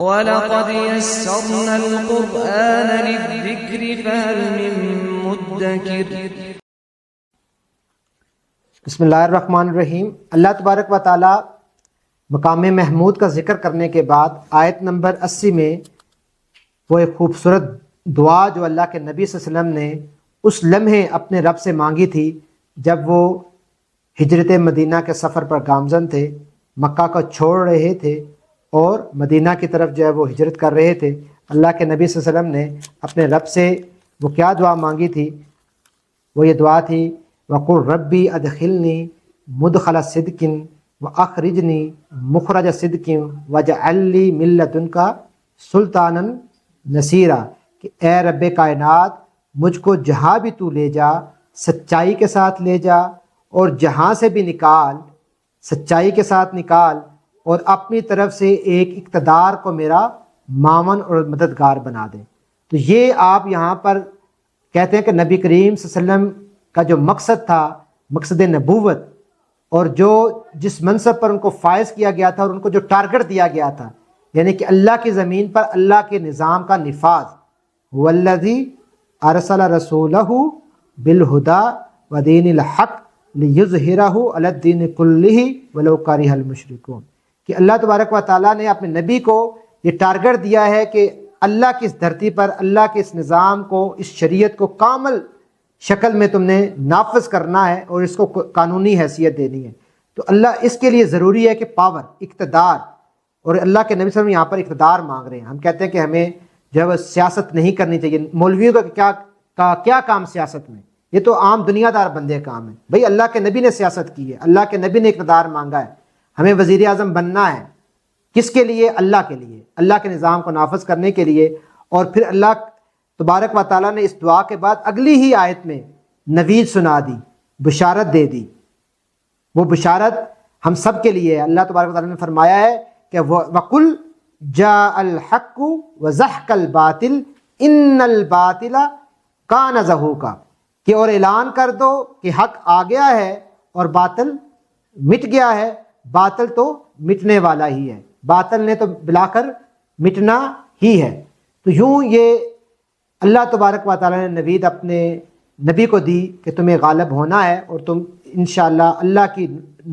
وَلَقَدْ يَسَّرْنَا الْقُرْآنَ لِلذِّكْرِ فَهَلْ مِن مُّدَّكِرٍ۔ بسم اللہ الرحمن الرحیم۔ اللہ تبارک و تعالی مقام محمود کا ذکر کرنے کے بعد آیت نمبر 80 میں وہ ایک خوبصورت دعا جو اللہ کے نبی صلی اللہ علیہ وسلم نے اس لمحے اپنے رب سے مانگی تھی جب وہ ہجرت مدینہ کے سفر پر گامزن تھے، مکہ کو چھوڑ رہے تھے اور مدینہ کی طرف جو ہے وہ ہجرت کر رہے تھے، اللہ کے نبی صلی اللہ علیہ وسلم نے اپنے رب سے وہ کیا دعا مانگی تھی؟ وہ یہ دعا تھی وَقُلْ رَبِّ أَدْخِلْنِي مُدْخَلَ صِدْقٍ وَأَخْرِجْنِي مُخْرَجَ صِدْقٍ وَاجْعَلْ لِي مِن لَّدُنْكَ سُلْطَانًا نَصِيرًا، کہ اے رب کائنات مجھ کو جہاں بھی تو لے جا سچائی کے ساتھ لے جا، اور جہاں سے بھی نکال سچائی کے ساتھ نکال، اور اپنی طرف سے ایک اقتدار کو میرا معاون اور مددگار بنا دے۔ تو یہ آپ یہاں پر کہتے ہیں کہ نبی کریم صلی اللہ علیہ وسلم کا جو مقصد تھا، مقصد نبوت، اور جو جس منصب پر ان کو فائز کیا گیا تھا اور ان کو جو ٹارگٹ دیا گیا تھا، یعنی کہ اللہ کی زمین پر اللہ کے نظام کا نفاذ، والذی ارسل رسولہ بالہدی ودین الحق لیظہرہ علی الدین کلہ ولو کرہ المشرکون، کہ اللہ تبارک و تعالیٰ نے اپنے نبی کو یہ ٹارگٹ دیا ہے کہ اللہ کی اس دھرتی پر اللہ کے اس نظام کو، اس شریعت کو کامل شکل میں تم نے نافذ کرنا ہے اور اس کو قانونی حیثیت دینی ہے۔ تو اللہ اس کے لیے ضروری ہے کہ پاور، اقتدار، اور اللہ کے نبی صلی اللہ علیہ وسلم یہاں پر اقتدار مانگ رہے ہیں۔ ہم کہتے ہیں کہ ہمیں جو ہے وہ سیاست نہیں کرنی چاہیے، مولویوں کا کیا کام سیاست میں؟ یہ تو عام دنیا دار بندے کا کام ہے۔ بھئی اللہ کے نبی نے سیاست کی ہے، اللہ کے نبی نے اقتدار مانگا ہے، ہمیں وزیر اعظم بننا ہے۔ کس کے لیے؟ اللہ کے لیے، اللہ کے نظام کو نافذ کرنے کے لیے۔ اور پھر اللہ تبارک و تعالیٰ نے اس دعا کے بعد اگلی ہی آیت میں نوید سنا دی، بشارت دے دی۔ وہ بشارت ہم سب کے لیے ہے۔ اللہ تبارک و تعالیٰ نے فرمایا ہے کہ وَقُلْ جَاءَ الْحَقُّ وَزَحْقَ الْبَاطِلُ إِنَّ الْبَاطِلَ كَانَ زَهُوقًا، کہ اور اعلان کر دو کہ حق آ گیا ہے اور باطل مٹ گیا ہے، باطل تو مٹنے والا ہی ہے، باطل نے تو بلا کر مٹنا ہی ہے۔ تو یوں یہ اللہ تبارک و تعالیٰ نے نوید اپنے نبی کو دی کہ تمہیں غالب ہونا ہے، اور تم انشاءاللہ اللہ کی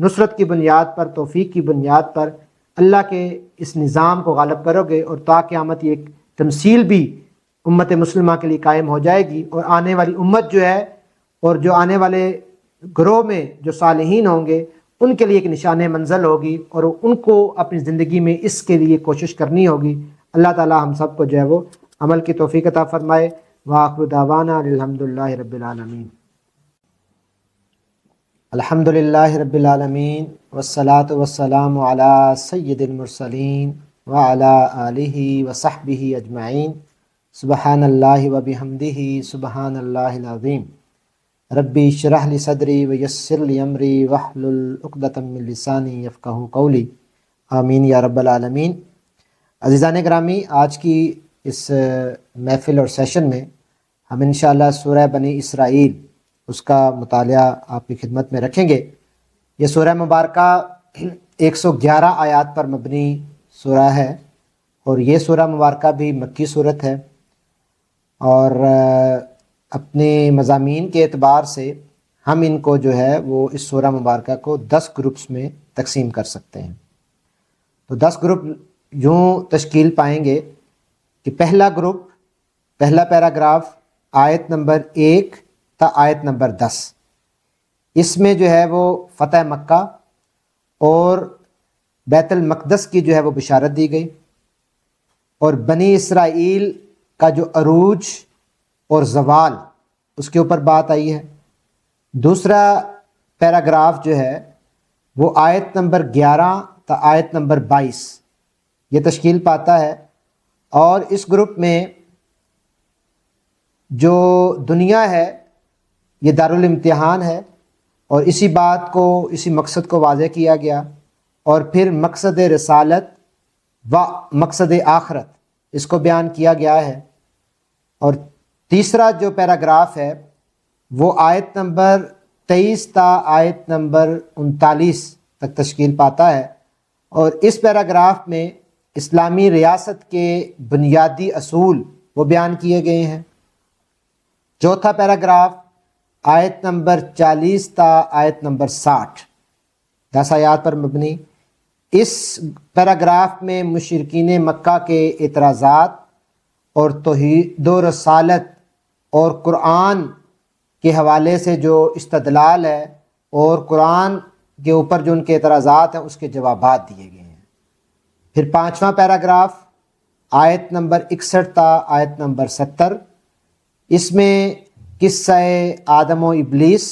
نصرت کی بنیاد پر، توفیق کی بنیاد پر اللہ کے اس نظام کو غالب کرو گے، اور تا قیامت یہ ایک تمثیل بھی امت مسلمہ کے لیے قائم ہو جائے گی۔ اور آنے والی امت جو ہے، اور جو آنے والے گروہ میں جو صالحین ہوں گے، ان کے لیے ایک نشان منزل ہوگی، اور ان کو اپنی زندگی میں اس کے لیے کوشش کرنی ہوگی۔ اللہ تعالی ہم سب کو جو ہے وہ عمل کی توفیق عطا فرمائے۔ وآخر دعوانا الحمدللہ رب العالمین۔ الحمدللہ رب العالمین والصلاة والسلام علی سید المرسلین وعلی آلہ وصحبہ اجمعین۔ سبحان اللہ وبحمدہ سبحان اللہ العظیم۔ ربی اشرح لی صدری ویسر لی امری واحلل عقدۃ من لسانی یفقہوا قولی، آمین یا رب العالمین۔ عزیزان گرامی، آج کی اس محفل اور سیشن میں ہم انشاءاللہ سورہ بنی اسرائیل اس کا مطالعہ آپ کی خدمت میں رکھیں گے۔ یہ سورہ مبارکہ 111 آیات پر مبنی سورہ ہے، اور یہ سورہ مبارکہ بھی مکی صورت ہے، اور اپنے مضامین کے اعتبار سے ہم ان کو جو ہے وہ اس سورہ مبارکہ کو 10 گروپس میں تقسیم کر سکتے ہیں۔ تو 10 گروپ یوں تشکیل پائیں گے کہ پہلا گروپ، پہلا پیراگراف آیت نمبر 1 تا آیت نمبر 10، اس میں جو ہے وہ فتح مکہ اور بیت المقدس کی جو ہے وہ بشارت دی گئی، اور بنی اسرائیل کا جو عروج اور زوال اس کے اوپر بات آئی ہے۔ دوسرا پیراگراف جو ہے وہ آیت نمبر 11 تا آیت نمبر 22 یہ تشکیل پاتا ہے، اور اس گروپ میں جو دنیا ہے یہ دارالامتحان ہے، اور اسی بات کو، اسی مقصد کو واضح کیا گیا، اور پھر مقصد رسالت و مقصد آخرت اس کو بیان کیا گیا ہے۔ اور تیسرا جو پیراگراف ہے وہ آیت نمبر 23 تا آیت نمبر 39 تک تشکیل پاتا ہے، اور اس پیراگراف میں اسلامی ریاست کے بنیادی اصول وہ بیان کیے گئے ہیں۔ چوتھا پیراگراف آیت نمبر 40 تا آیت نمبر 60، 10 آیات پر مبنی۔ اس پیراگراف میں مشرکین مکہ کے اعتراضات اور توحید و رسالت اور قرآن کے حوالے سے جو استدلال ہے اور قرآن کے اوپر جو ان کے اعتراضات ہیں اس کے جوابات دیے گئے ہیں۔ پھر پانچواں پیراگراف آیت نمبر 61 تا آیت نمبر 70، اس میں قصہ آدم و ابلیس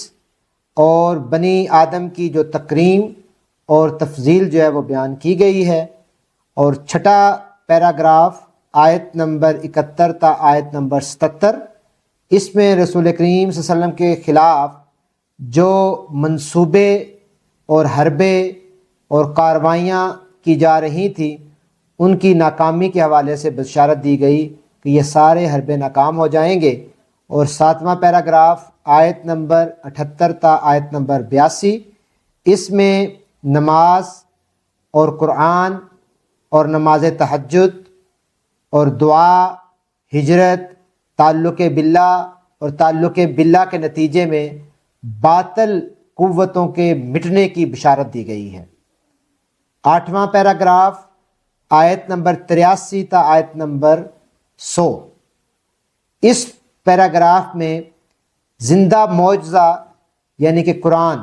اور بنی آدم کی جو تکریم اور تفضیل جو ہے وہ بیان کی گئی ہے۔ اور چھٹا پیراگراف آیت نمبر 71 تا آیت نمبر 77، اس میں رسول کریم صلی اللہ علیہ وسلم کے خلاف جو منصوبے اور حربے اور کاروائیاں کی جا رہی تھیں ان کی ناکامی کے حوالے سے بشارت دی گئی کہ یہ سارے حربے ناکام ہو جائیں گے۔ اور ساتواں پیراگراف آیت نمبر 78 تا آیت نمبر 82، اس میں نماز اور قرآن اور نماز تہجد اور دعا، ہجرت، تعلق باللہ اور تعلق باللہ کے نتیجے میں باطل قوتوں کے مٹنے کی بشارت دی گئی ہے۔ آٹھواں پیراگراف آیت نمبر 83 تا آیت نمبر 100، اس پیراگراف میں زندہ معجزہ یعنی کہ قرآن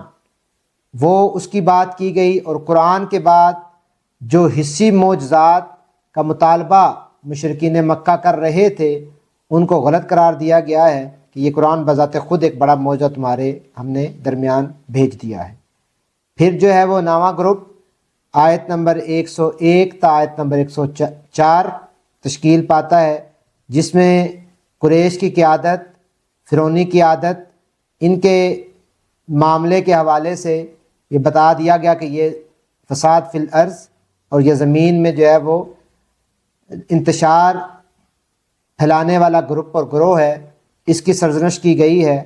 وہ اس کی بات کی گئی، اور قرآن کے بعد جو حسی معجزات کا مطالبہ مشرکین مکہ کر رہے تھے ان کو غلط قرار دیا گیا ہے کہ یہ قرآن بذات خود ایک بڑا معجزہ تمہارے ہم نے درمیان بھیج دیا ہے۔ پھر جو ہے وہ نواں گروپ آیت نمبر 101 تا آیت نمبر 104 تشکیل پاتا ہے، جس میں قریش کی قیادت، فرعونی کی عادت، ان کے معاملے کے حوالے سے یہ بتا دیا گیا کہ یہ فساد فی الارض اور یہ زمین میں جو ہے وہ انتشار پھیلانے والا گروپ اور گروہ ہے، اس کی سرزنش کی گئی ہے۔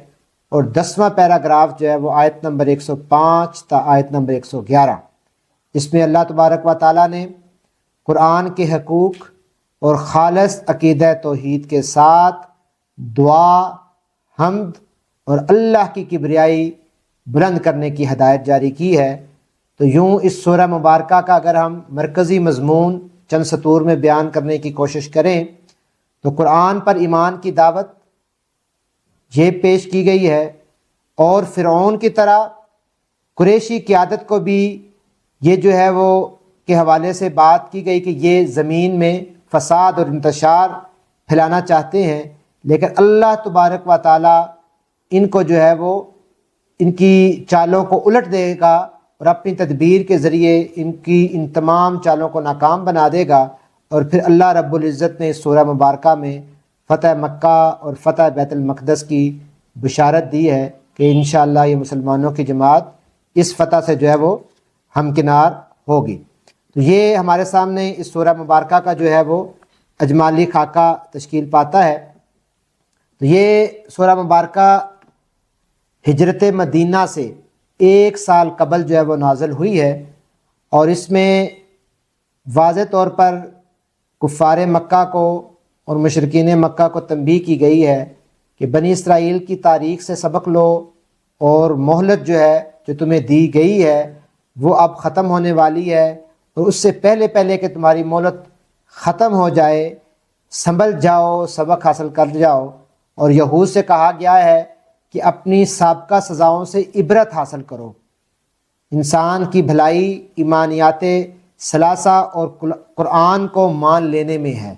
اور 10واں پیراگراف جو ہے وہ آیت نمبر 105 تا آیت نمبر 111، اس میں اللہ تبارک و تعالیٰ نے قرآن کے حقوق اور خالص عقیدہ توحید کے ساتھ دعا، حمد اور اللہ کی کبریائی بلند کرنے کی ہدایت جاری کی ہے۔ تو یوں اس سورہ مبارکہ کا اگر ہم مرکزی مضمون چند سطور میں بیان کرنے کی کوشش کریں تو قرآن پر ایمان کی دعوت یہ پیش کی گئی ہے، اور فرعون کی طرح قریشی قیادت کو بھی یہ جو ہے وہ کے حوالے سے بات کی گئی کہ یہ زمین میں فساد اور انتشار پھیلانا چاہتے ہیں، لیکن اللہ تبارک و تعالیٰ ان کو جو ہے وہ ان کی چالوں کو الٹ دے گا اور اپنی تدبیر کے ذریعے ان تمام چالوں کو ناکام بنا دے گا۔ اور پھر اللہ رب العزت نے اس سورہ مبارکہ میں فتح مکہ اور فتح بیت المقدس کی بشارت دی ہے کہ انشاءاللہ یہ مسلمانوں کی جماعت اس فتح سے جو ہے وہ ہمکنار ہوگی۔ تو یہ ہمارے سامنے اس سورہ مبارکہ کا جو ہے وہ اجمالی خاکہ تشکیل پاتا ہے۔ تو یہ سورہ مبارکہ ہجرت مدینہ سے 1 سال قبل جو ہے وہ نازل ہوئی ہے، اور اس میں واضح طور پر کفار مکہ کو اور مشرکین مکہ کو تنبیہ کی گئی ہے کہ بنی اسرائیل کی تاریخ سے سبق لو، اور مہلت جو ہے جو تمہیں دی گئی ہے وہ اب ختم ہونے والی ہے، اور اس سے پہلے کہ تمہاری مہلت ختم ہو جائے سنبھل جاؤ، سبق حاصل کر جاؤ۔ اور یہود سے کہا گیا ہے کہ اپنی سابقہ سزاؤں سے عبرت حاصل کرو۔ انسان کی بھلائی ایمانیات ثلاثہ اور قرآن کو مان لینے میں ہے۔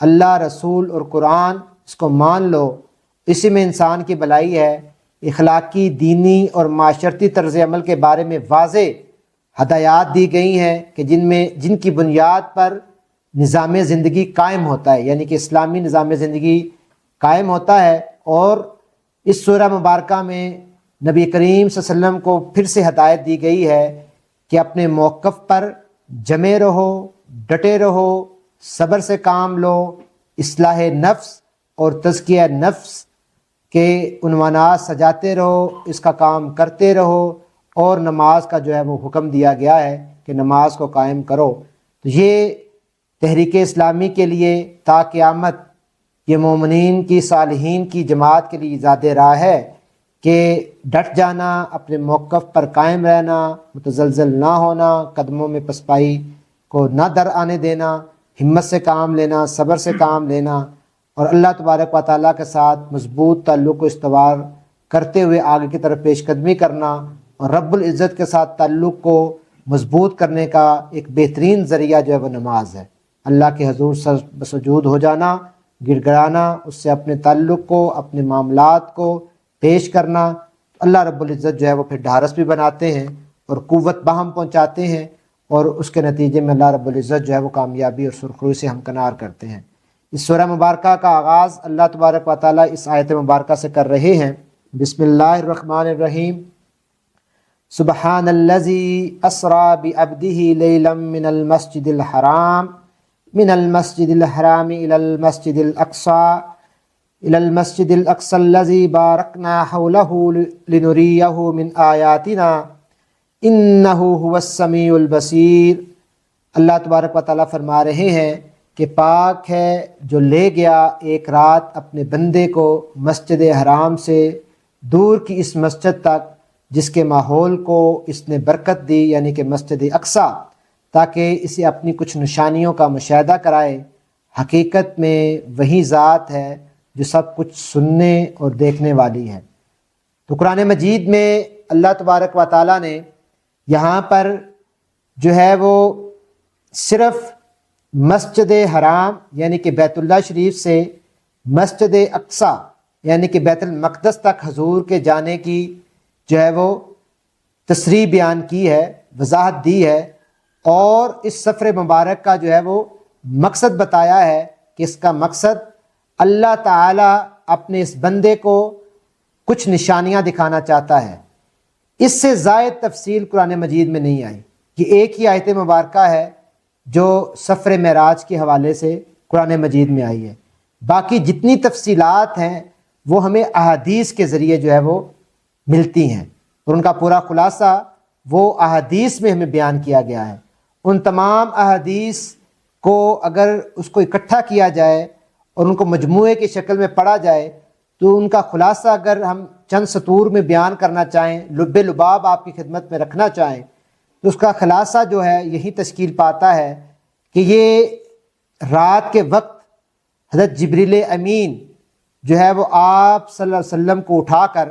اللہ، رسول اور قرآن، اس کو مان لو، اسی میں انسان کی بھلائی ہے۔ اخلاقی، دینی اور معاشرتی طرز عمل کے بارے میں واضح ہدایات دی گئی ہیں کہ جن کی بنیاد پر نظام زندگی قائم ہوتا ہے، یعنی کہ اسلامی نظام زندگی قائم ہوتا ہے۔ اور اس سورہ مبارکہ میں نبی کریم صلی اللہ علیہ وسلم کو پھر سے ہدایت دی گئی ہے کہ اپنے موقف پر جمے رہو، ڈٹے رہو، صبر سے کام لو، اصلاح نفس اور تزکیہ نفس کے عنوانات سجاتے رہو، اس کا کام کرتے رہو، اور نماز کا جو ہے وہ حکم دیا گیا ہے کہ نماز کو قائم کرو۔ تو یہ تحریک اسلامی کے لیے تا قیامت یہ مومنین کی صالحین کی جماعت کے لیے زیادہ راہ ہے کہ ڈٹ جانا، اپنے موقف پر قائم رہنا، متزلزل نہ ہونا، قدموں میں پسپائی کو نہ در آنے دینا، ہمت سے کام لینا، صبر سے کام لینا، اور اللہ تبارک و تعالیٰ کے ساتھ مضبوط تعلق کو استوار کرتے ہوئے آگے کی طرف پیش قدمی کرنا، اور رب العزت کے ساتھ تعلق کو مضبوط کرنے کا ایک بہترین ذریعہ جو ہے وہ نماز ہے۔ اللہ کے حضور سر بسجود ہو جانا، گڑ گڑانا، اس سے اپنے تعلق کو، اپنے معاملات کو پیش کرنا، اللہ رب العزت جو ہے وہ پھر ڈھارس بھی بناتے ہیں اور قوت باہم پہنچاتے ہیں، اور اس کے نتیجے میں اللہ رب العزت جو ہے وہ کامیابی اور سرخروئی سے ہمکنار کرتے ہیں۔ اس سورہ مبارکہ کا آغاز اللہ تبارک و تعالیٰ اس آیت مبارکہ سے کر رہے ہیں۔ بسم اللہ الرحمن الرحیم۔ سبحان الذی اسری بعبدہ لیلا من المسجد الحرام الی المسجد الاقصی الذی بارکنا حولہ لنریہ من آیاتنا انہ هو السمیع البصیر۔ اللہ تبارک و تعالیٰ فرما رہے ہیں کہ پاک ہے جو لے گیا ایک رات اپنے بندے کو مسجد حرام سے دور کی اس مسجد تک جس کے ماحول کو اس نے برکت دی، یعنی کہ مسجد اقصی، تاکہ اسے اپنی کچھ نشانیوں کا مشاہدہ کرائے۔ حقیقت میں وہی ذات ہے جو سب کچھ سننے اور دیکھنے والی ہے۔ تو قرآن مجید میں اللہ تبارک و تعالیٰ نے یہاں پر جو ہے وہ صرف مسجد حرام یعنی کہ بیت اللہ شریف سے مسجد اقصی یعنی کہ بیت المقدس تک حضور کے جانے کی جو ہے وہ تصریح بیان کی ہے، وضاحت دی ہے، اور اس سفر مبارک کا جو ہے وہ مقصد بتایا ہے کہ اس کا مقصد اللہ تعالیٰ اپنے اس بندے کو کچھ نشانیاں دکھانا چاہتا ہے۔ اس سے زائد تفصیل قرآن مجید میں نہیں آئی۔ یہ ایک ہی آیت مبارکہ ہے جو سفر معراج کے حوالے سے قرآن مجید میں آئی ہے۔ باقی جتنی تفصیلات ہیں وہ ہمیں احادیث کے ذریعے جو ہے وہ ملتی ہیں، اور ان کا پورا خلاصہ وہ احادیث میں ہمیں بیان کیا گیا ہے۔ ان تمام احادیث کو اگر اس کو اکٹھا کیا جائے اور ان کو مجموعے کی شکل میں پڑھا جائے تو ان کا خلاصہ اگر ہم چند سطور میں بیان کرنا چاہیں، لب لباب آپ کی خدمت میں رکھنا چاہیں، تو اس کا خلاصہ جو ہے یہی تشکیل پاتا ہے کہ یہ رات کے وقت حضرت جبریل امین جو ہے وہ آپ صلی اللہ علیہ وسلم کو اٹھا کر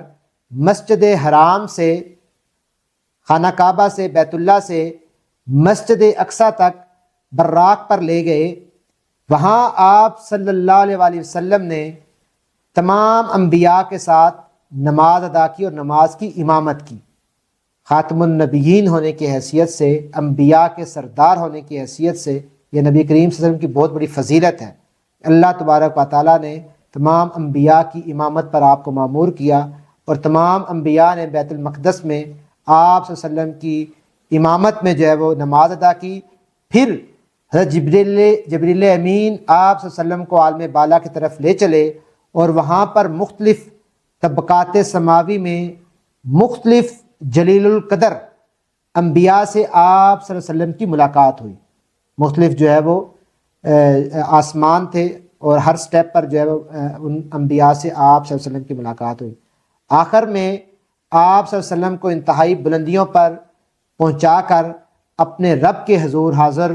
مسجد حرام سے، خانہ کعبہ سے، بیت اللہ سے مسجد اقصی تک براق پر لے گئے۔ وہاں آپ صلی اللہ علیہ وآلہ وسلم نے تمام انبیاء کے ساتھ نماز ادا کی اور نماز کی امامت کی۔ خاتم النبیین ہونے کی حیثیت سے، انبیاء کے سردار ہونے کی حیثیت سے یہ نبی کریم صلی اللہ علیہ وسلم کی بہت بڑی فضیلت ہے۔ اللہ تبارک و تعالیٰ نے تمام انبیاء کی امامت پر آپ کو مامور کیا، اور تمام انبیاء نے بیت المقدس میں آپ صلی اللہ علیہ وسلم کی امامت میں جو ہے وہ نماز ادا کی۔ پھر حضرت جبریل امین آپ صلی اللہ علیہ وسلم کو عالم بالا کی طرف لے چلے، اور وہاں پر مختلف طبقات سماوی میں مختلف جلیل القدر انبیاء سے آپ صلی اللہ علیہ وسلم کی ملاقات ہوئی۔ مختلف جو ہے وہ آسمان تھے، اور ہر سٹیپ پر جو ہے وہ ان انبیاء سے آپ صلی اللہ علیہ وسلم کی ملاقات ہوئی۔ آخر میں آپ صلی اللہ علیہ وسلم کو انتہائی بلندیوں پر پہنچا کر اپنے رب کے حضور حاضر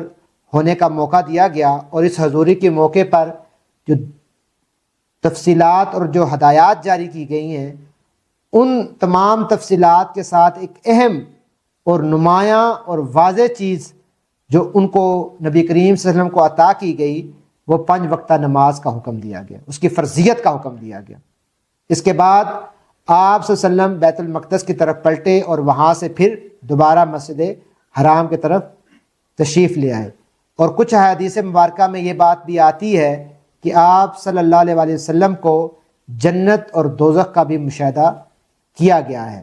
ہونے کا موقع دیا گیا، اور اس حضوری کے موقع پر جو تفصیلات اور جو ہدایات جاری کی گئی ہیں، ان تمام تفصیلات کے ساتھ ایک اہم اور نمایاں اور واضح چیز جو ان کو نبی کریم صلی اللہ علیہ وسلم کو عطا کی گئی، وہ 5 وقتہ نماز کا حکم دیا گیا، اس کی فرضیت کا حکم دیا گیا۔ اس کے بعد آپ صلی اللہ علیہ وسلم بیت المقدس کی طرف پلٹے، اور وہاں سے پھر دوبارہ مسجد حرام کی طرف تشریف لے آئے۔ اور کچھ احادیث مبارکہ میں یہ بات بھی آتی ہے کہ آپ صلی اللہ علیہ وآلہ وسلم کو جنت اور دوزخ کا بھی مشاہدہ کیا گیا ہے۔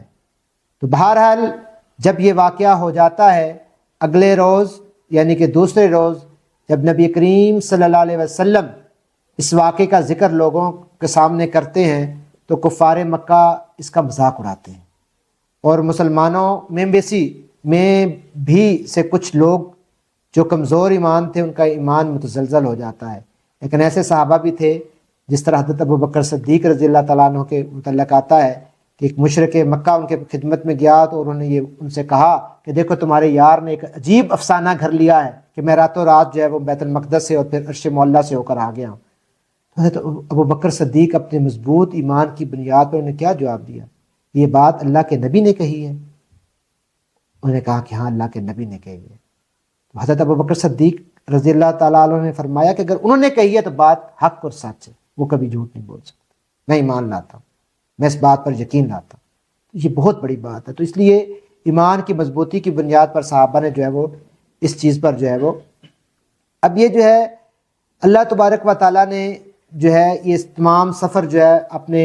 تو بہرحال جب یہ واقعہ ہو جاتا ہے، اگلے روز یعنی کہ دوسرے روز جب نبی کریم صلی اللہ علیہ وسلم اس واقعے کا ذکر لوگوں کے سامنے کرتے ہیں تو کفار مکہ اس کا مذاق اڑاتے ہیں، اور مسلمانوں میں بھی سے کچھ لوگ جو کمزور ایمان تھے ان کا ایمان متزلزل ہو جاتا ہے۔ لیکن ایسے صحابہ بھی تھے، جس طرح حضرت ابو بکر صدیق رضی اللہ تعالیٰ عنہ کے متعلق آتا ہے کہ ایک مشرک مکہ ان کے خدمت میں گیا تو انہوں نے ان سے کہا کہ دیکھو تمہارے یار نے ایک عجیب افسانہ گھڑ لیا ہے کہ میں راتوں رات جو ہے وہ بیت المقدس سے اور پھر عرش معلیٰ سے ہو کر آ گیا ہوں۔ حضرت ابو بکر صدیق اپنے مضبوط ایمان کی بنیاد پر انہوں نے کیا جواب دیا؟ یہ بات اللہ کے نبی نے کہی ہے۔ انہوں نے کہا کہ ہاں اللہ کے نبی نے کہی ہے۔ تو حضرت ابو بکر صدیق رضی اللہ تعالیٰ عنہ نے فرمایا کہ اگر انہوں نے کہی ہے تو بات حق اور سچ ہے، وہ کبھی جھوٹ نہیں بول سکتے، میں ایمان لاتا ہوں، میں اس بات پر یقین لاتا ہوں۔ یہ بہت بڑی بات ہے۔ تو اس لیے ایمان کی مضبوطی کی بنیاد پر صحابہ نے جو ہے وہ اس چیز پر جو ہے وہ اب یہ جو ہے اللہ تبارک و تعالیٰ نے جو ہے یہ تمام سفر جو ہے اپنے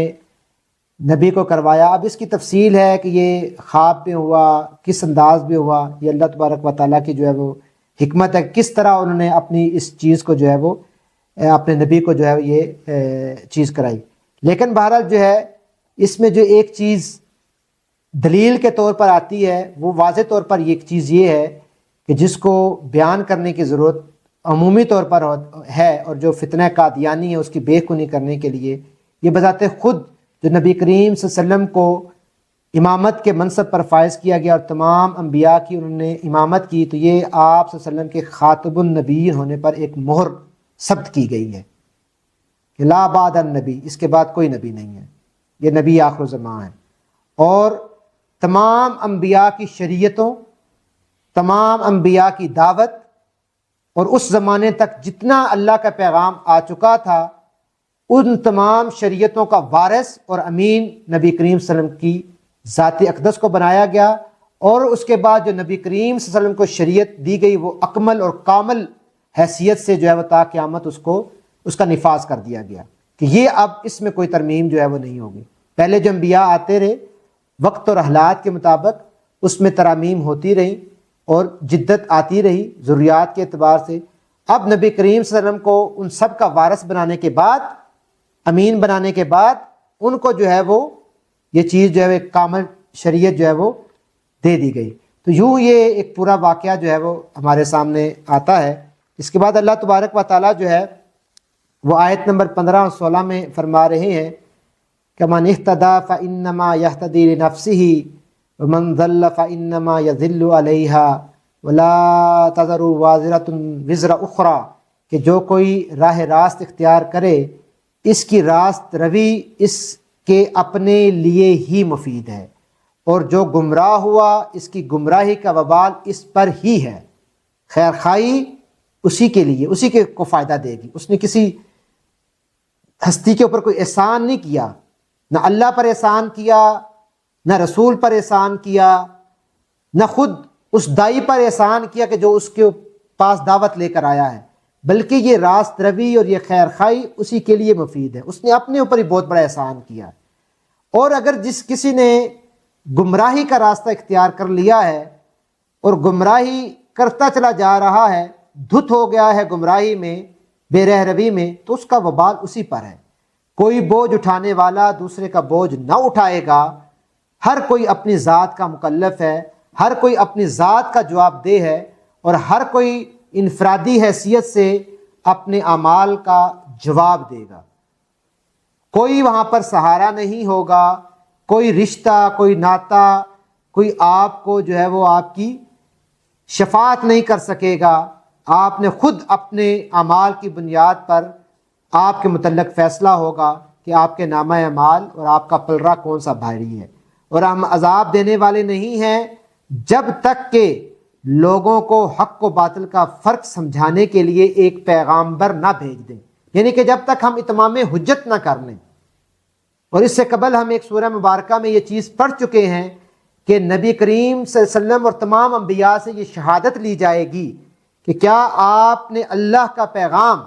نبی کو کروایا۔ اب اس کی تفصیل ہے کہ یہ خواب میں ہوا، کس انداز میں ہوا، یہ اللہ تبارک و تعالیٰ کی جو ہے وہ حکمت ہے، کس طرح انہوں نے اپنی اس چیز کو جو ہے وہ اپنے نبی کو جو ہے یہ چیز کرائی۔ لیکن بہرحال جو ہے اس میں جو ایک چیز دلیل کے طور پر آتی ہے وہ واضح طور پر ایک چیز یہ ہے کہ جس کو بیان کرنے کی ضرورت عمومی طور پر ہے، اور جو فتنہ قادیانی ہے اس کی بے خونی کرنے کے لیے یہ بذات خود جو نبی کریم صلی اللہ علیہ وسلم کو امامت کے منصب پر فائز کیا گیا اور تمام انبیاء کی انہوں نے امامت کی، تو یہ آپ صلی اللہ علیہ وسلم کے خاتم النبی ہونے پر ایک مہر ثبت کی گئی ہے کہ لا بعد النبی، اس کے بعد کوئی نبی نہیں ہے، یہ نبی آخر الزمان ہے۔ اور تمام انبیاء کی شریعتوں، تمام انبیاء کی دعوت اور اس زمانے تک جتنا اللہ کا پیغام آ چکا تھا ان تمام شریعتوں کا وارث اور امین نبی کریم صلی اللہ علیہ وسلم کی ذات اقدس کو بنایا گیا، اور اس کے بعد جو نبی کریم صلی اللہ علیہ وسلم کو شریعت دی گئی وہ اکمل اور کامل حیثیت سے جو ہے وہ تا قیامت اس کا نفاذ کر دیا گیا کہ یہ اب اس میں کوئی ترمیم جو ہے وہ نہیں ہوگی۔ پہلے جو انبیاء آتے رہے وقت اور حالات کے مطابق اس میں ترامیم ہوتی رہی اور جدت آتی رہی ضروریات کے اعتبار سے۔ اب نبی کریم صلی اللہ علیہ وسلم کو ان سب کا وارث بنانے کے بعد، امین بنانے کے بعد، ان کو جو ہے وہ یہ چیز جو ہے ایک کامل شریعت جو ہے وہ دے دی گئی۔ تو یوں یہ ایک پورا واقعہ جو ہے وہ ہمارے سامنے آتا ہے۔ اس کے بعد اللہ تبارک و تعالیٰ جو ہے وہ آیت نمبر 15 اور 16 میں فرما رہے ہیں کہ من اہتدی فانما یہتدی لنفسہ ومن ضل فانما یضل علیہا ولا تزر وازرۃ وزر اخری، کہ جو کوئی راہ راست اختیار کرے اس کی راست روی اس کے اپنے لیے ہی مفید ہے، اور جو گمراہ ہوا اس کی گمراہی کا وبال اس پر ہی ہے۔ خیر خواہی اسی کے لیے، اسی کے کو فائدہ دے گی۔ اس نے کسی ہستی کے اوپر کوئی احسان نہیں کیا، نہ اللہ پر احسان کیا، نہ رسول پر احسان کیا، نہ خود اس دائی پر احسان کیا کہ جو اس کے پاس دعوت لے کر آیا ہے، بلکہ یہ راست روی اور یہ خیر خواہی اسی کے لیے مفید ہے۔ اس نے اپنے اوپر ہی بہت بڑا احسان کیا۔ اور اگر جس کسی نے گمراہی کا راستہ اختیار کر لیا ہے اور گمراہی کرتا چلا جا رہا ہے، دھت ہو گیا ہے گمراہی میں، بے رہ روی میں، تو اس کا وبال اسی پر ہے۔ کوئی بوجھ اٹھانے والا دوسرے کا بوجھ نہ اٹھائے گا، ہر کوئی اپنی ذات کا مکلف ہے، ہر کوئی اپنی ذات کا جواب دہ ہے، اور ہر کوئی انفرادی حیثیت سے اپنے اعمال کا جواب دے گا۔ کوئی وہاں پر سہارا نہیں ہوگا، کوئی رشتہ، کوئی ناتا، کوئی آپ کو جو ہے وہ آپ کی شفاعت نہیں کر سکے گا۔ آپ نے خود اپنے اعمال کی بنیاد پر آپ کے متعلق فیصلہ ہوگا کہ آپ کے نامہ اعمال اور آپ کا پلڑا کون سا بھاری ہے۔ اور ہم عذاب دینے والے نہیں ہیں جب تک کہ لوگوں کو حق و باطل کا فرق سمجھانے کے لیے ایک پیغامبر نہ بھیج دیں، یعنی کہ جب تک ہم اتمام حجت نہ کر لیں۔ اور اس سے قبل ہم ایک سورہ مبارکہ میں یہ چیز پڑھ چکے ہیں کہ نبی کریم صلی اللہ علیہ وسلم اور تمام انبیاء سے یہ شہادت لی جائے گی کہ کیا آپ نے اللہ کا پیغام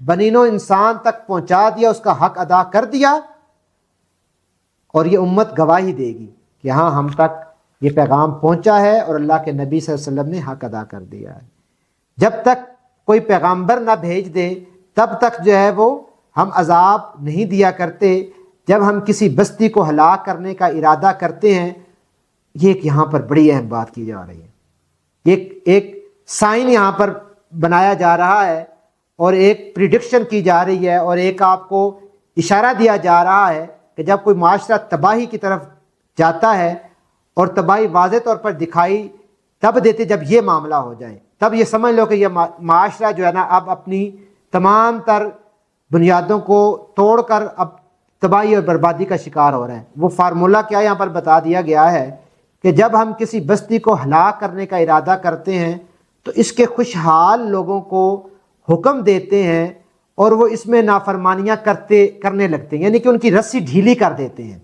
بنی نوع انسان تک پہنچا دیا، اس کا حق ادا کر دیا؟ اور یہ امت گواہی دے گی کہ ہاں ہم تک یہ پیغام پہنچا ہے اور اللہ کے نبی صلی اللہ علیہ وسلم نے حق ادا کر دیا ہے۔ جب تک کوئی پیغامبر نہ بھیج دے تب تک جو ہے وہ ہم عذاب نہیں دیا کرتے۔ جب ہم کسی بستی کو ہلاک کرنے کا ارادہ کرتے ہیں، یہ ایک یہاں پر بڑی اہم بات کی جا رہی ہے۔ ایک سائن یہاں پر بنایا جا رہا ہے اور ایک پریڈکشن کی جا رہی ہے اور ایک آپ کو اشارہ دیا جا رہا ہے کہ جب کوئی معاشرہ تباہی کی طرف جاتا ہے اور تباہی واضح طور پر دکھائی تب دیتے جب یہ معاملہ ہو جائے، تب یہ سمجھ لو کہ یہ معاشرہ جو ہے نا اب اپنی تمام تر بنیادوں کو توڑ کر اب تباہی اور بربادی کا شکار ہو رہا ہے۔ وہ فارمولہ کیا یہاں پر بتا دیا گیا ہے کہ جب ہم کسی بستی کو ہلاک کرنے کا ارادہ کرتے ہیں تو اس کے خوشحال لوگوں کو حکم دیتے ہیں اور وہ اس میں نافرمانیاں کرنے لگتے ہیں، یعنی کہ ان کی رسی ڈھیلی کر دیتے ہیں،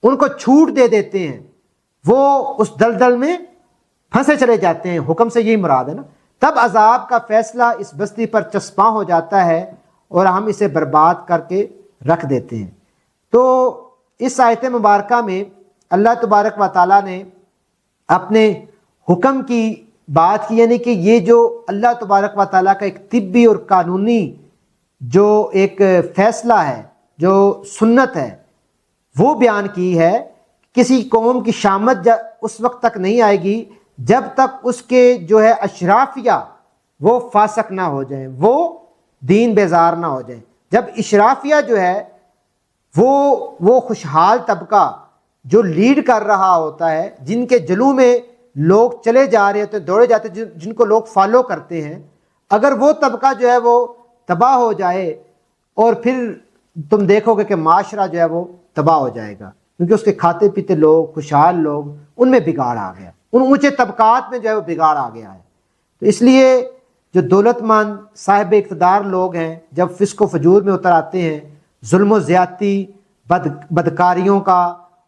ان کو چھوٹ دے دیتے ہیں، وہ اس دلدل میں پھنسے چلے جاتے ہیں۔ حکم سے یہی مراد ہے نا، تب عذاب کا فیصلہ اس بستی پر چسپاں ہو جاتا ہے اور ہم اسے برباد کر کے رکھ دیتے ہیں۔ تو اس آیت مبارکہ میں اللہ تبارک و تعالیٰ نے اپنے حکم کی بات کی، یعنی کہ یہ جو اللہ تبارک و تعالیٰ کا ایک طبی اور قانونی جو ایک فیصلہ ہے، جو سنت ہے، وہ بیان کی ہے۔ کسی قوم کی شامت اس وقت تک نہیں آئے گی جب تک اس کے جو ہے اشرافیہ وہ فاسق نہ ہو جائیں، وہ دین بیزار نہ ہو جائیں۔ جب اشرافیہ جو ہے وہ خوشحال طبقہ جو لیڈ کر رہا ہوتا ہے، جن کے جلو میں لوگ چلے جا رہے ہوتے ہیں، دوڑے جاتے ہیں، جن کو لوگ فالو کرتے ہیں، اگر وہ طبقہ جو ہے وہ تباہ ہو جائے اور پھر تم دیکھو گے کہ معاشرہ جو ہے وہ تباہ ہو جائے گا، کیونکہ اس کے کھاتے پیتے لوگ، خوشحال لوگ، ان میں بگاڑ آ گیا، ان اونچے طبقات میں جو ہے وہ بگاڑ آ گیا ہے۔ تو اس لیے جو دولت مند صاحب اقتدار لوگ ہیں جب فسق و فجور میں اتر آتے ہیں، ظلم و زیادتی، بدکاریوں کا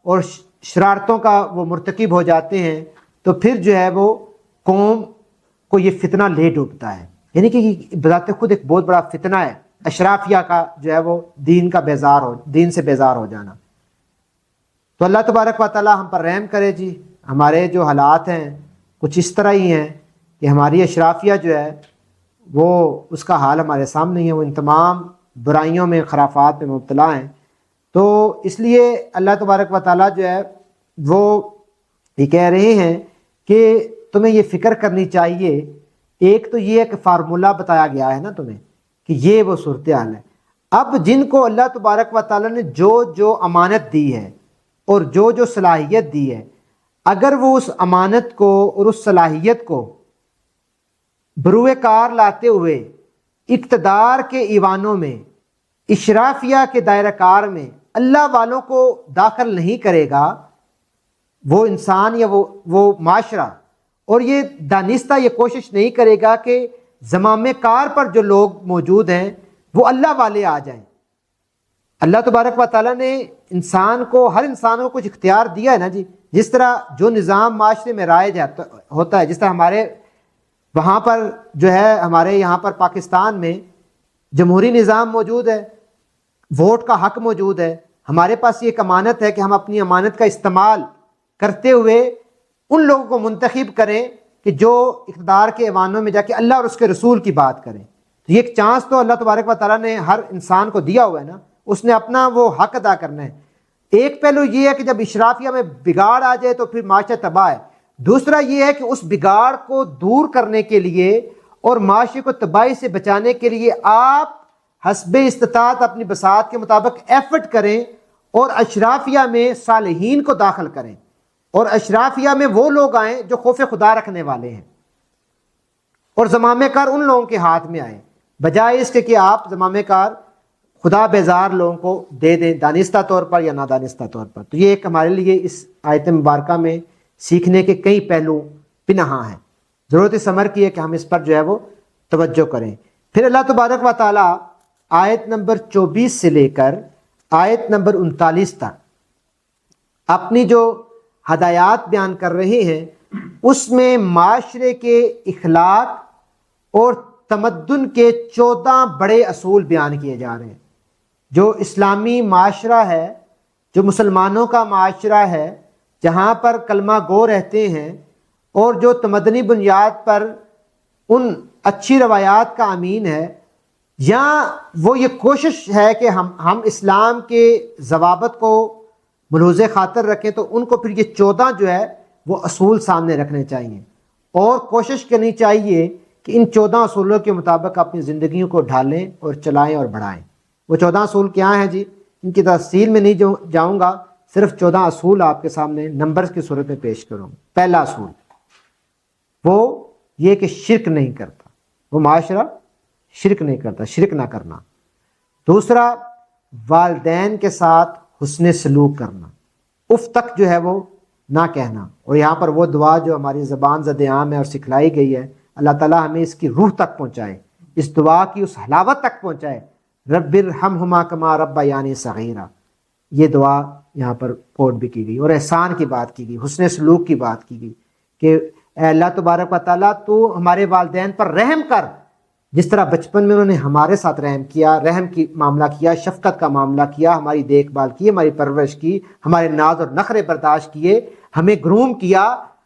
اور شرارتوں کا وہ مرتکب ہو جاتے ہیں، تو پھر جو ہے وہ قوم کو یہ فتنہ لے ڈوبتا ہے، یعنی کہ یہ بذات خود ایک بہت بڑا فتنہ ہے اشرافیہ کا جو ہے وہ دین سے بیزار ہو جانا۔ تو اللہ تبارک و تعالی ہم پر رحم کرے جی۔ ہمارے جو حالات ہیں کچھ اس طرح ہی ہیں کہ ہماری اشرافیہ جو ہے وہ اس کا حال ہمارے سامنے ہی ہے، وہ ان تمام برائیوں میں، خرافات میں مبتلا ہیں۔ تو اس لیے اللہ تبارک و تعالیٰ جو ہے وہ یہ کہہ رہے ہیں کہ تمہیں یہ فکر کرنی چاہیے۔ ایک تو یہ کہ فارمولہ بتایا گیا ہے نا تمہیں کہ یہ وہ صورتحال ہے۔ اب جن کو اللہ تبارک و تعالیٰ نے جو امانت دی ہے اور جو صلاحیت دی ہے، اگر وہ اس امانت کو اور اس صلاحیت کو بروئے کار لاتے ہوئے اقتدار کے ایوانوں میں، اشرافیہ کے دائرہ کار میں اللہ والوں کو داخل نہیں کرے گا، وہ انسان یا وہ معاشرہ، اور یہ دانستہ یہ کوشش نہیں کرے گا کہ زمامے کار پر جو لوگ موجود ہیں وہ اللہ والے آ جائیں۔ اللہ تبارک و تعالیٰ نے ہر انسان کو کچھ اختیار دیا ہے نا جی، جس طرح جو نظام معاشرے میں رائج ہوتا ہے، جس طرح ہمارے وہاں پر جو ہے ہمارے یہاں پر پاکستان میں جمہوری نظام موجود ہے، ووٹ کا حق موجود ہے، ہمارے پاس یہ ایک امانت ہے کہ ہم اپنی امانت کا استعمال کرتے ہوئے ان لوگوں کو منتخب کریں کہ جو اقتدار کے ایوانوں میں جا کے اللہ اور اس کے رسول کی بات کریں۔ تو یہ ایک چانس تو اللہ تبارک و تعالیٰ نے ہر انسان کو دیا ہوا ہے نا، اس نے اپنا وہ حق ادا کرنا ہے۔ ایک پہلو یہ ہے کہ جب اشرافیہ میں بگاڑ آ جائے تو پھر معاشرہ تباہ ہے۔ دوسرا یہ ہے کہ اس بگاڑ کو دور کرنے کے لیے اور معاشرے کو تباہی سے بچانے کے لیے آپ حسب استطاعت اپنی بساط کے مطابق ایفرٹ کریں اور اشرافیہ میں صالحین کو داخل کریں، اور اشرافیہ میں وہ لوگ آئیں جو خوف خدا رکھنے والے ہیں، اور زمامے کار ان لوگوں کے ہاتھ میں آئیں، بجائے اس کے کہ آپ زمامے کار خدا بیزار لوگوں کو دے دیں، دانستہ طور پر یا نادانستہ طور پر۔ تو یہ ایک ہمارے لیے اس آیت مبارکہ میں سیکھنے کے کئی پہلو پنہاں ہیں، ضرورت اس امر کی ہے کہ ہم اس پر جو ہے وہ توجہ کریں۔ پھر اللہ تبارک و تعالیٰ آیت نمبر 24 سے لے کر آیت نمبر 39 تک اپنی جو ہدایات بیان کر رہے ہیں، اس میں معاشرے کے اخلاق اور تمدن کے 14 بڑے اصول بیان کیے جا رہے ہیں۔ جو اسلامی معاشرہ ہے، جو مسلمانوں کا معاشرہ ہے، جہاں پر کلمہ گو رہتے ہیں اور جو تمدنی بنیاد پر ان اچھی روایات کا امین ہے، یا وہ یہ کوشش ہے کہ ہم اسلام کے ضوابط کو ملحوظ خاطر رکھیں، تو ان کو پھر یہ 14 جو ہے وہ اصول سامنے رکھنے چاہیے، اور کوشش کرنی چاہیے کہ ان 14 اصولوں کے مطابق اپنی زندگیوں کو ڈھالیں اور چلائیں اور بڑھائیں۔ وہ 14 اصول کیا ہیں جی؟ ان کی تفصیل میں نہیں جاؤں گا، صرف 14 اصول آپ کے سامنے نمبرز کی صورت میں پیش کروں گا۔ پہلا اصول وہ یہ کہ شرک نہیں کرتا، وہ معاشرہ شرک نہیں کرتا، شرک نہ کرنا۔ دوسرا، والدین کے ساتھ حسن سلوک کرنا، اف تک جو ہے وہ نہ کہنا۔ اور یہاں پر وہ دعا جو ہماری زبان زد عام ہے اور سکھلائی گئی ہے، اللہ تعالیٰ ہمیں اس کی روح تک پہنچائے، اس دعا کی اس حلاوت تک پہنچائے، رب ارحمہما کما ربیانی صغیرا۔ یہ دعا یہاں پر کوٹ بھی کی گئی، اور احسان کی بات کی گئی، حسن سلوک کی بات کی گئی کہ اے اللہ تبارک و تعالیٰ تو ہمارے والدین پر رحم کر، جس طرح بچپن میں انہوں نے ہمارے ساتھ رحم کیا، رحم کی معاملہ کیا، شفقت کا معاملہ کیا، ہماری دیکھ بھال کی، ہماری پرورش کی، ہمارے ناز اور نخرے برداشت کیے، ہمیں گروم کیا،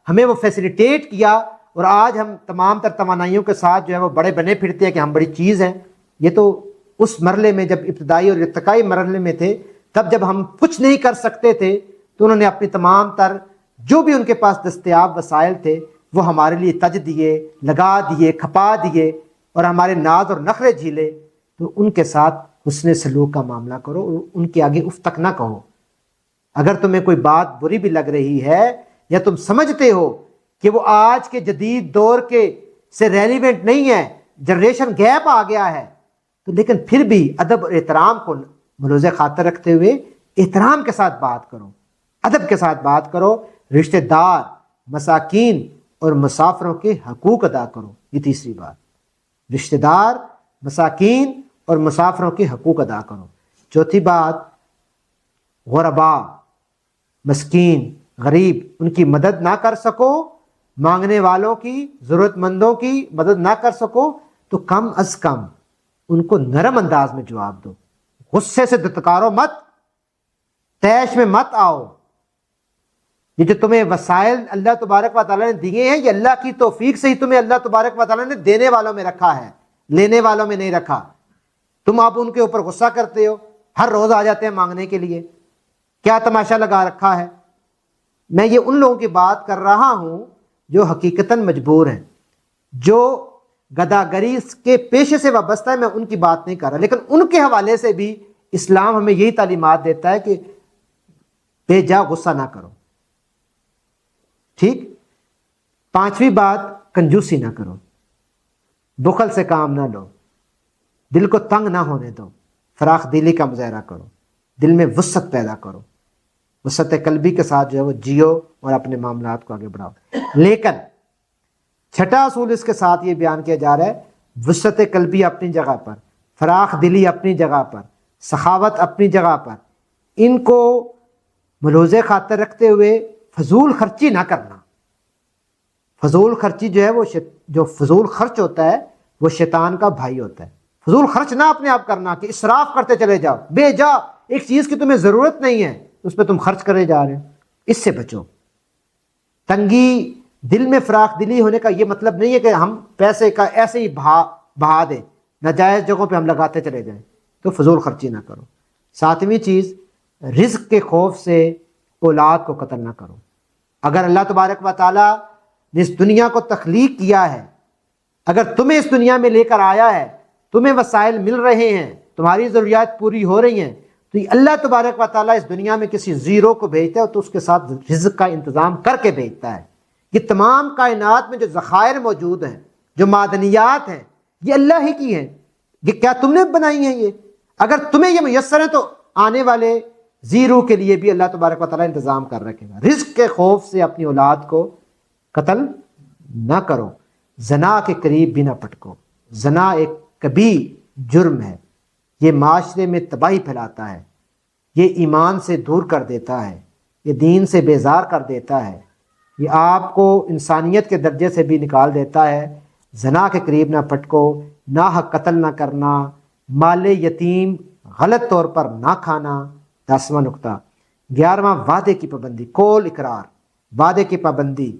ہمیں وہ فیسیلیٹیٹ کیا، اور آج ہم تمام تر توانائیوں کے ساتھ جو ہے وہ بڑے بنے پھرتے ہیں کہ ہم بڑی چیز ہیں۔ یہ تو اس مرحلے میں جب ابتدائی اور ارتقائی مرحلے میں تھے، تب جب ہم کچھ نہیں کر سکتے تھے تو انہوں نے اپنی تمام تر جو بھی ان کے پاس دستیاب وسائل تھے وہ ہمارے لیے تج دیے، لگا دیے، کھپا دیے، اور ہمارے ناز اور نخرے جھیلے۔ تو ان کے ساتھ حسن سلوک کا معاملہ کرو، اور ان کے آگے اف تک نہ کہو۔ اگر تمہیں کوئی بات بری بھی لگ رہی ہے یا تم سمجھتے ہو کہ وہ آج کے جدید دور کے سے ریلیونٹ نہیں ہے، جنریشن گیپ آ گیا ہے، تو لیکن پھر بھی ادب اور احترام کو ملوز خاطر رکھتے ہوئے احترام کے ساتھ بات کرو، ادب کے ساتھ بات کرو، رشتہ دار، مساکین اور مسافروں کے حقوق ادا کرو۔ یہ تیسری بات، رشتہ دار، مساکین اور مسافروں کے حقوق ادا کرو۔ چوتھی بات، غربا، مسکین، غریب، ان کی مدد نہ کر سکو، مانگنے والوں کی، ضرورت مندوں کی مدد نہ کر سکو تو کم از کم ان کو نرم انداز میں جواب دو، غصے سے دتکارو مت، تیش میں مت آؤ۔ یہ جو تمہیں وسائل اللہ تبارک و تعالیٰ نے دیے ہیں، یہ اللہ کی توفیق سے ہی تمہیں اللہ تبارک و تعالیٰ نے دینے والوں میں رکھا ہے، لینے والوں میں نہیں رکھا۔ تم اب ان کے اوپر غصہ کرتے ہو، ہر روز آ جاتے ہیں مانگنے کے لیے، کیا تماشا لگا رکھا ہے؟ میں یہ ان لوگوں کی بات کر رہا ہوں جو حقیقتاً مجبور ہیں، جو گداگری کے پیشے سے وابستہ ہے، میں ان کی بات نہیں کر رہا، لیکن ان کے حوالے سے بھی اسلام ہمیں یہی تعلیمات دیتا ہے کہ بے جا غصہ نہ کرو۔ ٹھیک؟ پانچویں بات، کنجوسی نہ کرو، بخل سے کام نہ لو، دل کو تنگ نہ ہونے دو، فراخ دلی کا مظاہرہ کرو، دل میں وسعت پیدا کرو، وسعت قلبی کے ساتھ جو ہے وہ جیو اور اپنے معاملات کو آگے بڑھاؤ۔ لیکن چھٹا اصول اس کے ساتھ یہ بیان کیا جا رہا ہے، وسعت قلبی اپنی جگہ پر، فراخ دلی اپنی جگہ پر، سخاوت اپنی جگہ پر، ان کو ملحوظ خاطر رکھتے ہوئے فضول خرچی نہ کرنا۔ فضول خرچی جو ہے وہ جو فضول خرچ ہوتا ہے وہ شیطان کا بھائی ہوتا ہے۔ فضول خرچ نہ اپنے آپ کرنا کہ اسراف کرتے چلے جاؤ، بے جا ایک چیز کی تمہیں ضرورت نہیں ہے اس پہ تم خرچ کرے جا رہے ہو، اس سے بچو۔ تنگی دل میں فراخ دلی ہونے کا یہ مطلب نہیں ہے کہ ہم پیسے کا ایسے ہی بہا دیں، ناجائز جگہوں پہ ہم لگاتے چلے جائیں، تو فضول خرچی نہ کرو۔ ساتویں چیز، رزق کے خوف سے اولاد کو قتل نہ کرو۔ اگر اللہ تبارک و تعالیٰ نے اس دنیا کو تخلیق کیا ہے، اگر تمہیں اس دنیا میں لے کر آیا ہے، تمہیں وسائل مل رہے ہیں، تمہاری ضروریات پوری ہو رہی ہیں، تو یہ اللہ تبارک و تعالیٰ اس دنیا میں کسی زیرو کو بھیجتا ہے تو اس کے ساتھ رزق کا انتظام کر کے بھیجتا ہے۔ یہ تمام کائنات میں جو ذخائر موجود ہیں، جو معدنیات ہیں، یہ اللہ ہی کی ہیں، یہ کیا تم نے بنائی ہیں؟ یہ اگر تمہیں یہ میسر ہے تو آنے والے زیرو کے لیے بھی اللہ تبارک و تعالیٰ انتظام کر رکھے گا۔ رزق کے خوف سے اپنی اولاد کو قتل نہ کرو، زنا کے قریب بھی نہ پٹکو۔ زنا ایک کبھی جرم ہے، یہ معاشرے میں تباہی پھیلاتا ہے، یہ ایمان سے دور کر دیتا ہے، یہ دین سے بیزار کر دیتا ہے، یہ آپ کو انسانیت کے درجے سے بھی نکال دیتا ہے۔ زنا کے قریب نہ پٹکو، ناحق قتل نہ کرنا، مال یتیم غلط طور پر نہ کھانا۔ 10واں نقطہ، 11واں، وعدے کی پابندی، قول اقرار، وعدے کی پابندی،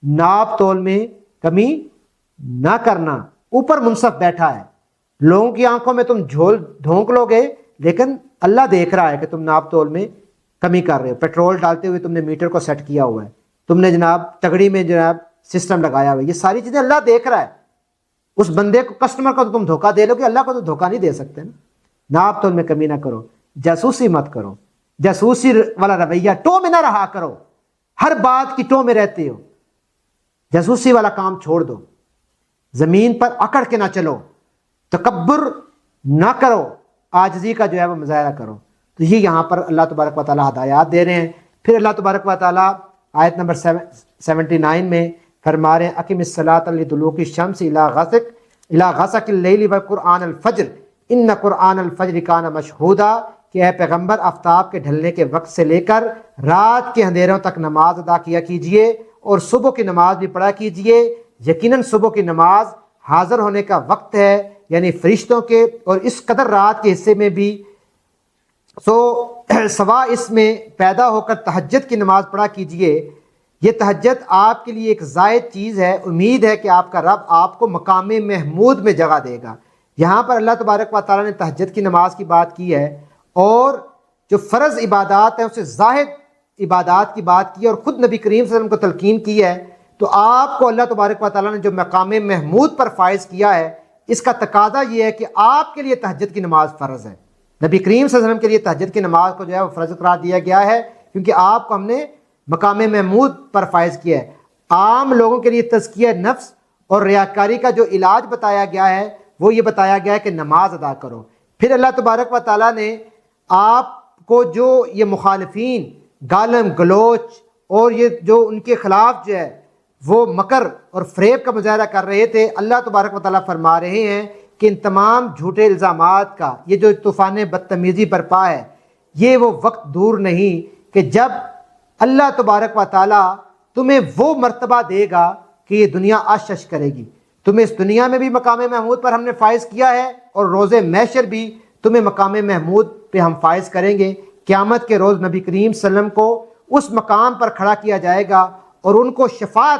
ناپ تول میں کمی نہ کرنا۔ اوپر منصف بیٹھا ہے، لوگوں کی آنکھوں میں تم جھول ڈھونک لو گے، لیکن اللہ دیکھ رہا ہے کہ تم ناپ تول میں کمی کر رہے ہو۔ پیٹرول ڈالتے ہوئے تم نے میٹر کو سیٹ کیا ہوا ہے، تم نے جناب تگڑی میں جناب سسٹم لگایا ہوا ہے، یہ ساری چیزیں اللہ دیکھ رہا ہے. اس بندے کو، کسٹمر کو تو تم دھوکہ دے لو گے، اللہ کو تو دھوکہ نہیں دے سکتے نا. ناپ تول میں کمی نہ کرو، جاسوسی مت کرو، جاسوسی والا رویہ ٹو میں نہ رہا کرو، ہر بات کی ٹو میں رہتے ہو، جاسوسی والا کام چھوڑ دو، زمین پر اکڑ کے نہ چلو، تکبر نہ کرو، عاجزی کا جو ہے وہ مظاہرہ کرو. تو یہ یہاں پر اللہ تبارک و تعالیٰ ہدایات دے رہے ہیں. پھر اللہ تبارک و تعالیٰ آیت نمبر 79 میں فرما رہے ہیں اقم الصلاۃ لدلوق الشمس الی غسق اللیل وقرآن الفجر ان قرآن الفجر کان مشہودا، کہ اے پیغمبر آفتاب کے ڈھلنے کے وقت سے لے کر رات کے اندھیروں تک نماز ادا کیا کیجئے اور صبح کی نماز بھی پڑھا کیجئے، یقیناً صبح کی نماز حاضر ہونے کا وقت ہے، یعنی فرشتوں کے، اور اس قدر رات کے حصے میں بھی سوا اس میں پیدا ہو کر تہجد کی نماز پڑھا کیجئے. یہ تہجد آپ کے لیے ایک زائد چیز ہے، امید ہے کہ آپ کا رب آپ کو مقام محمود میں جگہ دے گا. یہاں پر اللہ تبارک و تعالیٰ نے تہجد کی نماز کی بات کی ہے، اور جو فرض عبادات ہیں اسے زاہد عبادات کی بات کی ہے، اور خود نبی کریم صلی اللہ علیہ وسلم کو تلقین کی ہے. تو آپ کو اللہ تبارک و تعالیٰ نے جو مقام محمود پر فائز کیا ہے، اس کا تقاضا یہ ہے کہ آپ کے لیے تہجد کی نماز فرض ہے. نبی کریم صلی اللہ علیہ وسلم کے لیے تہجد کی نماز کو جو ہے وہ فرض قرار دیا گیا ہے، کیونکہ آپ کو ہم نے مقام محمود پر فائز کیا ہے. عام لوگوں کے لیے تزکیہ نفس اور ریاکاری کا جو علاج بتایا گیا ہے وہ یہ بتایا گیا ہے کہ نماز ادا کرو. پھر اللہ تبارک و تعالیٰ نے آپ کو جو یہ مخالفین گالم گلوچ اور یہ جو ان کے خلاف جو ہے وہ مکر اور فریب کا مظاہرہ کر رہے تھے، اللہ تبارک و تعالیٰ فرما رہے ہیں کہ ان تمام جھوٹے الزامات کا یہ جو طوفان بدتمیزی برپا ہے، یہ وہ وقت دور نہیں کہ جب اللہ تبارک و تعالیٰ تمہیں وہ مرتبہ دے گا کہ یہ دنیا آشش کرے گی. تمہیں اس دنیا میں بھی مقام محمود پر ہم نے فائز کیا ہے، اور روز محشر بھی تمہیں مقام محمود پہ ہم فائز کریں گے. قیامت کے روز نبی کریم صلی اللہ علیہ وسلم کو اس مقام پر کھڑا کیا جائے گا، اور ان کو شفاعت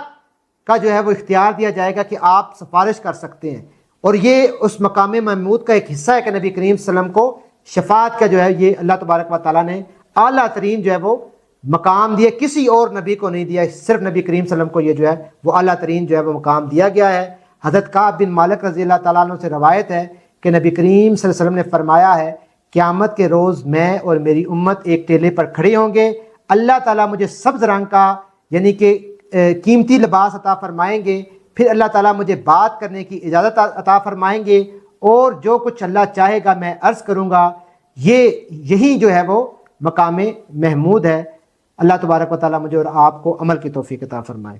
کا جو ہے وہ اختیار دیا جائے گا کہ آپ سفارش کر سکتے ہیں. اور یہ اس مقام محمود کا ایک حصہ ہے کہ نبی کریم صلی اللہ علیہ وسلم کو شفاعت کا جو ہے یہ اللہ تبارک و تعالیٰ نے اعلیٰ ترین جو ہے وہ مقام دیا، کسی اور نبی کو نہیں دیا، صرف نبی کریم صلی اللہ علیہ وسلم کو یہ جو ہے وہ اعلیٰ ترین جو ہے وہ مقام دیا گیا ہے. حضرت کعب بن مالک رضی اللہ تعالیٰ عنہ سے روایت ہے کہ نبی کریم صلی اللہ علیہ وسلم نے فرمایا ہے قیامت کے روز میں اور میری امت ایک ٹیلے پر کھڑے ہوں گے، اللہ تعالیٰ مجھے سبز رنگ کا یعنی کہ قیمتی لباس عطا فرمائیں گے، پھر اللہ تعالیٰ مجھے بات کرنے کی اجازت عطا فرمائیں گے، اور جو کچھ اللہ چاہے گا میں عرض کروں گا. یہی جو ہے وہ مقام محمود ہے. اللہ تبارک و تعالیٰ مجھے اور آپ کو عمل کی توفیق عطا فرمائے.